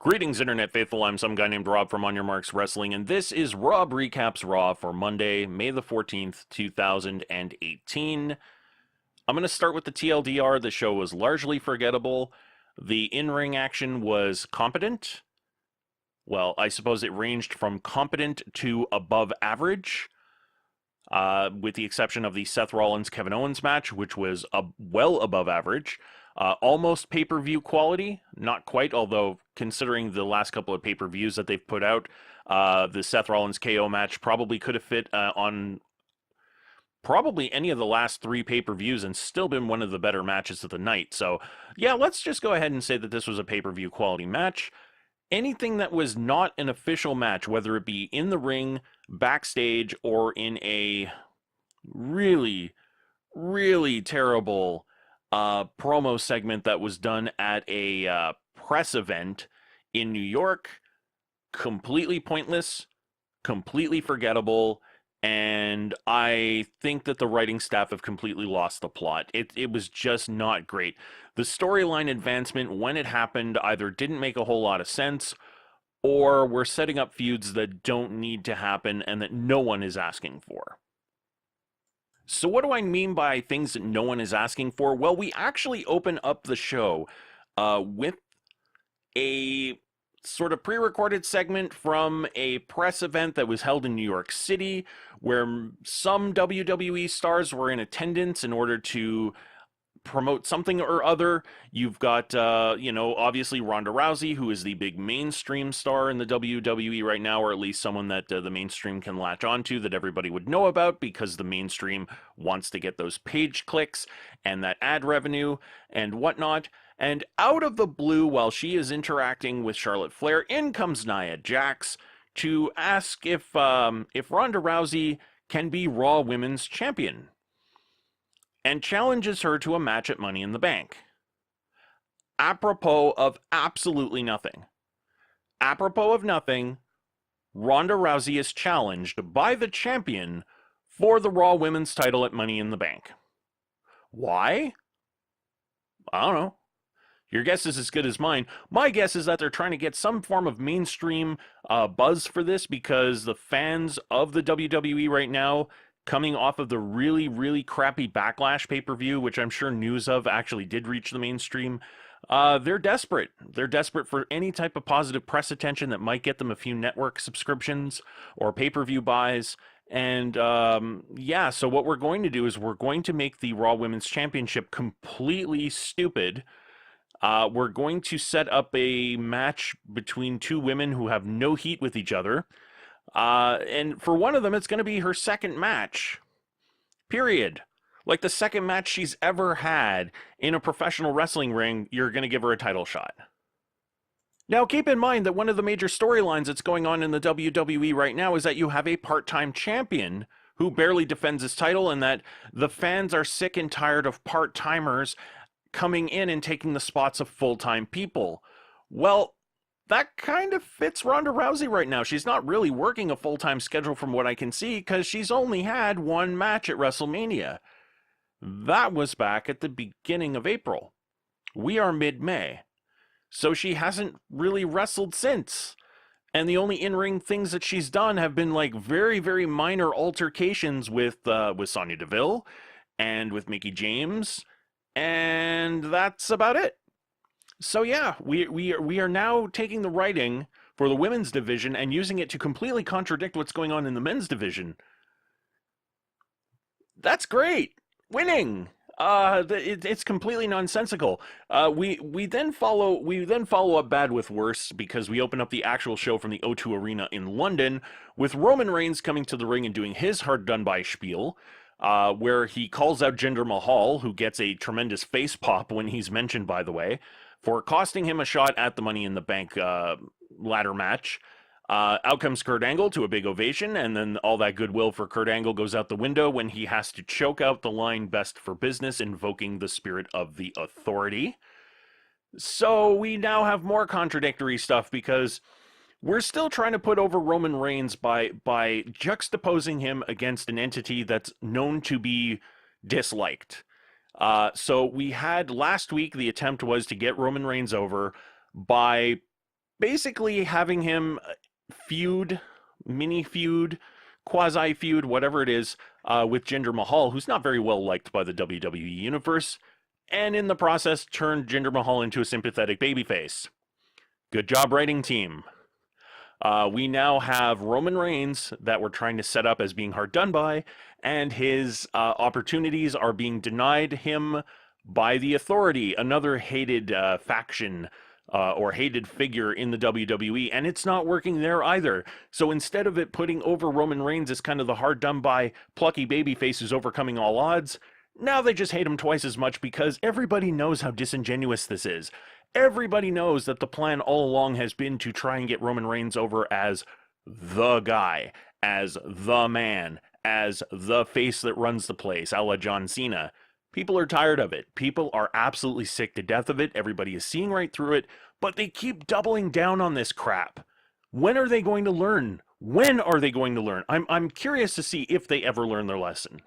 Greetings, Internet faithful. I'm some guy named Rob from On Your Marks Wrestling, and this is Rob Recaps Raw for Monday, May the 14th, 2018. I'm going to start with the TLDR. The show was largely forgettable. The in-ring action was competent. Well, I suppose it ranged from competent to above average, with the exception of the Seth Rollins-Kevin Owens match, which was well above average. Almost pay-per-view quality, not quite, although considering the last couple of pay-per-views that they've put out, the Seth Rollins KO match probably could have fit on probably any of the last three pay-per-views and still been one of the better matches of the night. So, yeah, let's just go ahead and say that this was a pay-per-view quality match. Anything that was not an official match, whether it be in the ring, backstage, or in a really, really terrible promo segment that was done at a press event in New York, completely pointless, completely forgettable, and I think that the writing staff have completely lost the plot. It was just not great. The storyline advancement, when it happened, either didn't make a whole lot of sense, or we're setting up feuds that don't need to happen and that no one is asking for. So what do I mean by things that no one is asking for? Well, we actually open up the show with a sort of pre-recorded segment from a press event that was held in New York City, where some WWE stars were in attendance in order to promote something or other. You've got, obviously Ronda Rousey, who is the big mainstream star in the WWE right now, or at least someone that the mainstream can latch onto, that everybody would know about because the mainstream wants to get those page clicks and that ad revenue and whatnot. And out of the blue, while she is interacting with Charlotte Flair, in comes Nia Jax to ask if Ronda Rousey can be Raw Women's Champion, and challenges her to a match at Money in the Bank. Apropos of absolutely nothing. Apropos of nothing, Ronda Rousey is challenged by the champion for the Raw Women's title at Money in the Bank. Why? I don't know. Your guess is as good as mine. My guess is that they're trying to get some form of mainstream buzz for this, because the fans of the WWE right now, coming off of the really, really crappy Backlash pay-per-view, which I'm sure news of actually did reach the mainstream, they're desperate. They're desperate for any type of positive press attention that might get them a few network subscriptions or pay-per-view buys. And so what we're going to do is we're going to make the Raw Women's Championship completely stupid. We're going to set up a match between two women who have no heat with each other. And for one of them, it's going to be her second match. Period. Like the second match she's ever had in a professional wrestling ring, you're going to give her a title shot. Now, keep in mind that one of the major storylines that's going on in the WWE right now is that you have a part-time champion who barely defends his title, and that the fans are sick and tired of part-timers coming in and taking the spots of full-time people. Well, that kind of fits Ronda Rousey right now. She's not really working a full-time schedule from what I can see, because she's only had one match at WrestleMania. That was back at the beginning of April. We are mid-May. So she hasn't really wrestled since. And the only in-ring things that she's done have been like very, very minor altercations with Sonya Deville and with Mickie James, and that's about it. So yeah, we are now taking the writing for the women's division and using it to completely contradict what's going on in the men's division. That's great. Winning. It's completely nonsensical. We then follow up bad with worse, because we open up the actual show from the O2 Arena in London with Roman Reigns coming to the ring and doing his hard done by spiel, where he calls out Jinder Mahal, who gets a tremendous face pop when he's mentioned, by the way, for costing him a shot at the Money in the Bank ladder match. Out comes Kurt Angle to a big ovation, and then all that goodwill for Kurt Angle goes out the window when he has to choke out the line "Best for Business," invoking the spirit of the Authority. So we now have more contradictory stuff, because we're still trying to put over Roman Reigns by juxtaposing him against an entity that's known to be disliked. So we had last week, the attempt was to get Roman Reigns over by basically having him feud, mini feud, quasi feud, whatever it is, with Jinder Mahal, who's not very well liked by the WWE Universe, and in the process turned Jinder Mahal into a sympathetic babyface. Good job, writing team. We now have Roman Reigns that we're trying to set up as being hard done by, and his opportunities are being denied him by the Authority, another hated faction or hated figure in the WWE, and it's not working there either. So instead of it putting over Roman Reigns as kind of the hard done by plucky babyface who's overcoming all odds, now they just hate him twice as much because everybody knows how disingenuous this is. Everybody knows that the plan all along has been to try and get Roman Reigns over as the guy, as the man, as the face that runs the place, a la John Cena. People are tired of it. People are absolutely sick to death of it. Everybody is seeing right through it, but they keep doubling down on this crap. When are they going to learn? When are they going to learn? I'm curious to see if they ever learn their lesson.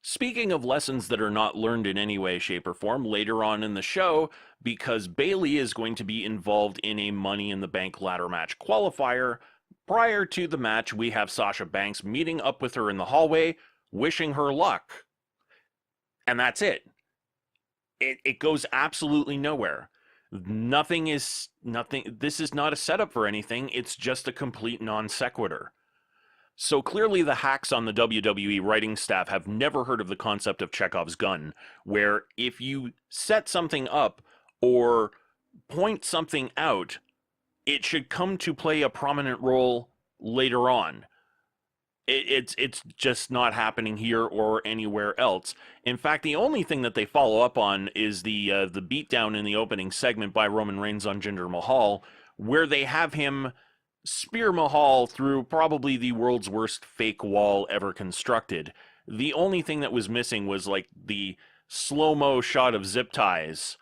Speaking of lessons that are not learned in any way, shape, or form, later on in the show, because Bayley is going to be involved in a Money in the Bank ladder match qualifier, prior to the match, we have Sasha Banks meeting up with her in the hallway, wishing her luck. And that's it. It goes absolutely nowhere. Nothing. This is not a setup for anything. It's just a complete non sequitur. So clearly the hacks on the WWE writing staff have never heard of the concept of Chekhov's gun, where if you set something up or point something out, it should come to play a prominent role later on. It's just not happening here or anywhere else. In fact, the only thing that they follow up on is the beatdown in the opening segment by Roman Reigns on Jinder Mahal, where they have him spear Mahal through probably the world's worst fake wall ever constructed. The only thing that was missing was like the slow-mo shot of zip ties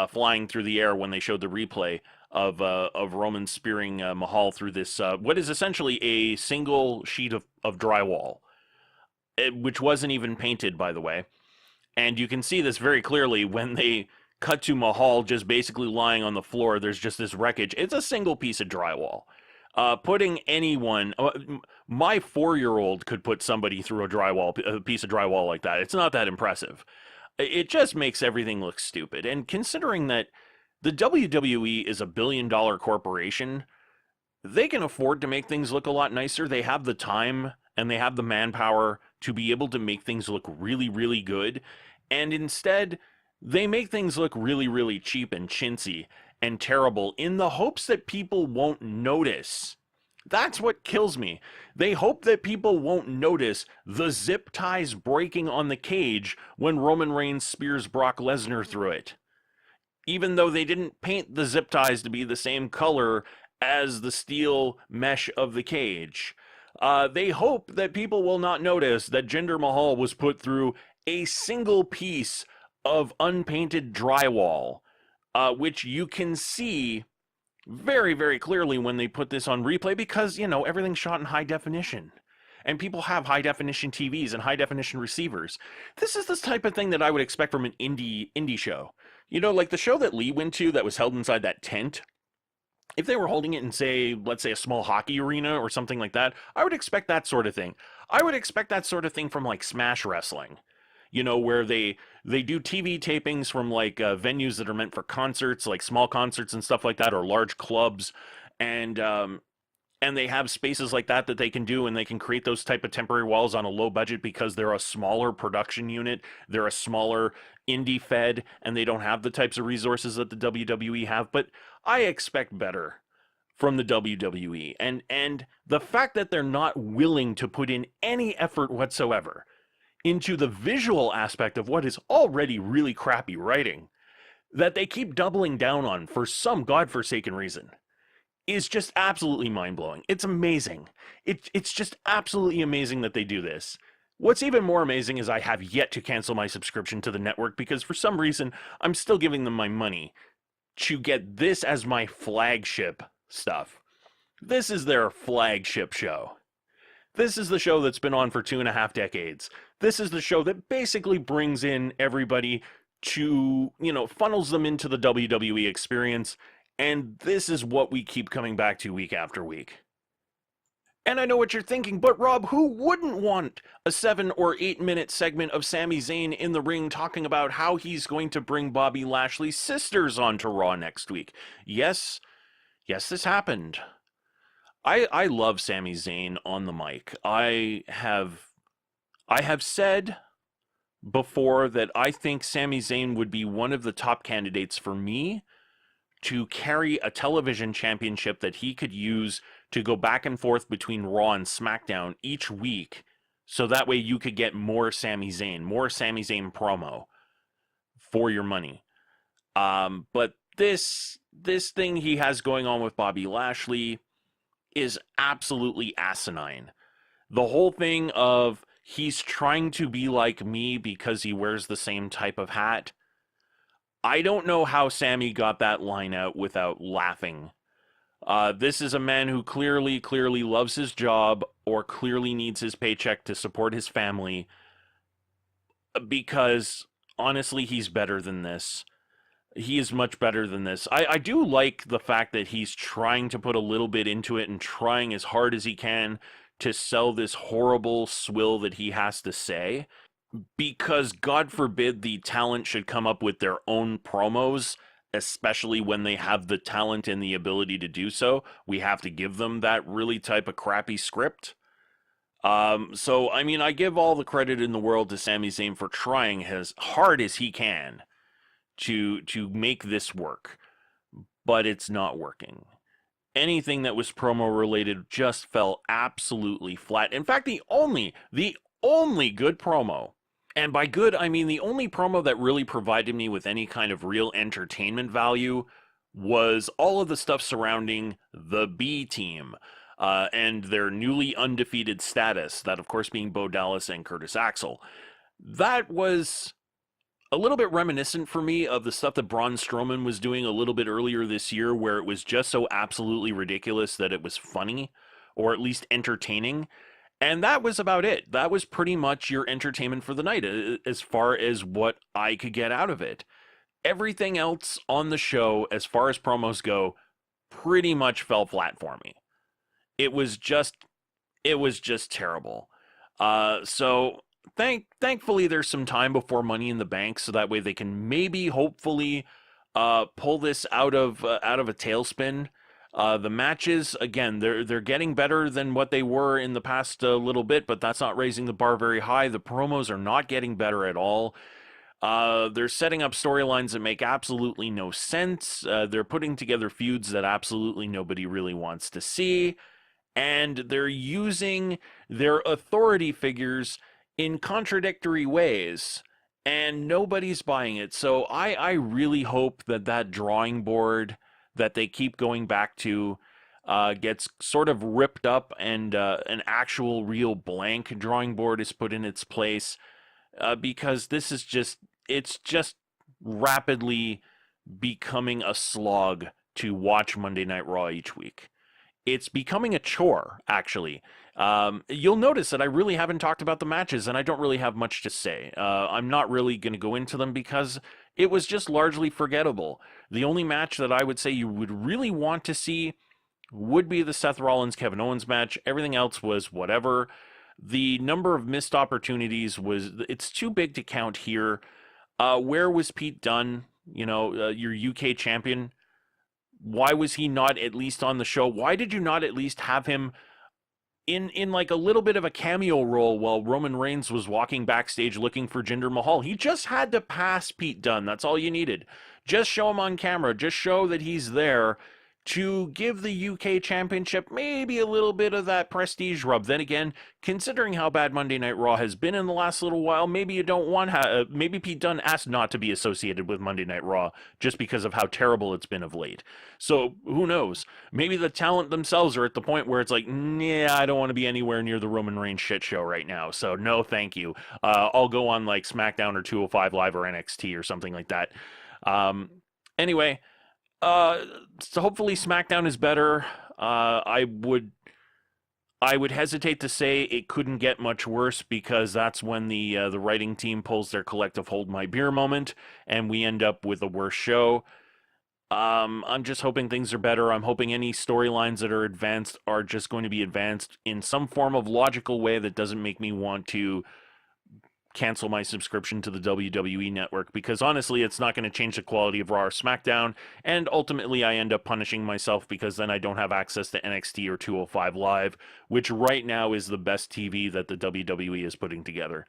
flying through the air when they showed the replay of Roman spearing Mahal through this what is essentially a single sheet of drywall, which wasn't even painted, by the way. And you can see this very clearly when they cut to Mahal just basically lying on the floor. There's just this wreckage. It's a single piece of drywall. Putting anyone, my 4-year-old could put somebody through a piece of drywall like that. It's not that impressive. It just makes everything look stupid. And considering that the WWE is a billion-dollar corporation, they can afford to make things look a lot nicer. They have the time and they have the manpower to be able to make things look really, really good. And instead, they make things look really, really cheap and chintzy and terrible in the hopes that people won't notice. That's what kills me. They hope that people won't notice the zip ties breaking on the cage when Roman Reigns spears Brock Lesnar through it. Even though they didn't paint the zip ties to be the same color as the steel mesh of the cage. They hope that people will not notice that Jinder Mahal was put through a single piece of unpainted drywall, which you can see very, very clearly when they put this on replay because, you know, everything's shot in high definition. And people have high definition TVs and high definition receivers. This is the type of thing that I would expect from an indie show. You know, like the show that Lee went to that was held inside that tent. If they were holding it in, say, let's say a small hockey arena or something like that, I would expect that sort of thing. I would expect that sort of thing from like Smash Wrestling. You know, where they do TV tapings from like venues that are meant for concerts, like small concerts and stuff like that, or large clubs, and they have spaces like that they can do, and they can create those type of temporary walls on a low budget because they're a smaller production unit, they're a smaller indie fed, and they don't have the types of resources that the WWE have. But I expect better from the WWE, and the fact that they're not willing to put in any effort whatsoever into the visual aspect of what is already really crappy writing, that they keep doubling down on for some godforsaken reason, is just absolutely mind-blowing. It's amazing. It's just absolutely amazing that they do this. What's even more amazing is I have yet to cancel my subscription to the network because for some reason I'm still giving them my money to get this as my flagship stuff. This is their flagship show. This is the show that's been on for 2.5 decades. This is the show that basically brings in everybody to, you know, funnels them into the WWE experience And this is what we keep coming back to week after week. And I know what you're thinking, but Rob, who wouldn't want a 7 or 8 minute segment of Sami Zayn in the ring talking about how he's going to bring Bobby Lashley's sisters onto Raw next week? Yes, yes, this happened. I love Sami Zayn on the mic. I have said before that I think Sami Zayn would be one of the top candidates for me to carry a television championship that he could use to go back and forth between Raw and SmackDown each week, so that way you could get more Sami Zayn promo for your money. But this thing he has going on with Bobby Lashley is absolutely asinine. The whole thing of he's trying to be like me because he wears the same type of hat. I don't know how Sammy got that line out without laughing. This is a man who clearly loves his job or clearly needs his paycheck to support his family, because honestly, he's better than this. He is much better than this. I do like the fact that he's trying to put a little bit into it and trying as hard as he can to sell this horrible swill that he has to say, because God forbid the talent should come up with their own promos, especially when they have the talent and the ability to do so. We have to give them that really type of crappy script. So, I mean, I give all the credit in the world to Sami Zayn for trying as hard as he can to make this work, but it's not working. Anything that was promo related just fell absolutely flat. In fact, the only good promo, and by good, I mean the only promo that really provided me with any kind of real entertainment value, was all of the stuff surrounding the B team and their newly undefeated status, that of course being Bo Dallas and Curtis Axel. That was a little bit reminiscent for me of the stuff that Braun Strowman was doing a little bit earlier this year, where it was just so absolutely ridiculous that it was funny, or at least entertaining. And that was about it. That was pretty much your entertainment for the night, as far as what I could get out of it. Everything else on the show, as far as promos go, pretty much fell flat for me. It was just terrible. So thankfully there's some time before Money in the Bank, so that way they can maybe, hopefully, pull this out of a tailspin. The matches, again, they're getting better than what they were in the past little bit, but that's not raising the bar very high. The promos are not getting better at all. They're setting up storylines that make absolutely no sense. They're putting together feuds that absolutely nobody really wants to see. And they're using their authority figures in contradictory ways, and nobody's buying it. So I really hope that drawing board that they keep going back to gets sort of ripped up, and an actual real blank drawing board is put in its place, because this is it's just rapidly becoming a slog to watch Monday Night Raw each week. It's becoming a chore, actually. You'll notice that I really haven't talked about the matches, and I don't really have much to say. I'm not really going to go into them because it was just largely forgettable. The only match that I would say you would really want to see would be the Seth Rollins-Kevin Owens match. Everything else was whatever. The number of missed opportunities it's too big to count here. Where was Pete Dunne, your UK champion? Why was he not at least on the show? Why did you not at least have him in like a little bit of a cameo role while Roman Reigns was walking backstage looking for Jinder Mahal? He just had to pass Pete Dunne. That's all you needed. Just show him on camera. Just show that he's there to give the UK Championship maybe a little bit of that prestige rub. Then again, considering how bad Monday Night Raw has been in the last little while, maybe you don't want maybe Pete Dunne asked not to be associated with Monday Night Raw just because of how terrible it's been of late. So who knows? Maybe the talent themselves are at the point where it's like, yeah, I don't want to be anywhere near the Roman Reigns shit show right now. So no, thank you. I'll go on like SmackDown or 205 Live or NXT or something like that. Anyway. So hopefully SmackDown is better. I would hesitate to say it couldn't get much worse, because that's when the writing team pulls their collective hold my beer moment, and we end up with a worse show. I'm just hoping things are better. I'm hoping any storylines that are advanced are just going to be advanced in some form of logical way that doesn't make me want to cancel my subscription to the WWE network, because honestly, it's not going to change the quality of Raw or SmackDown, and ultimately I end up punishing myself because then I don't have access to NXT or 205 Live, which right now is the best TV that the WWE is putting together.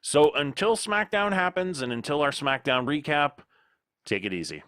So until SmackDown happens and until our SmackDown recap, take it easy.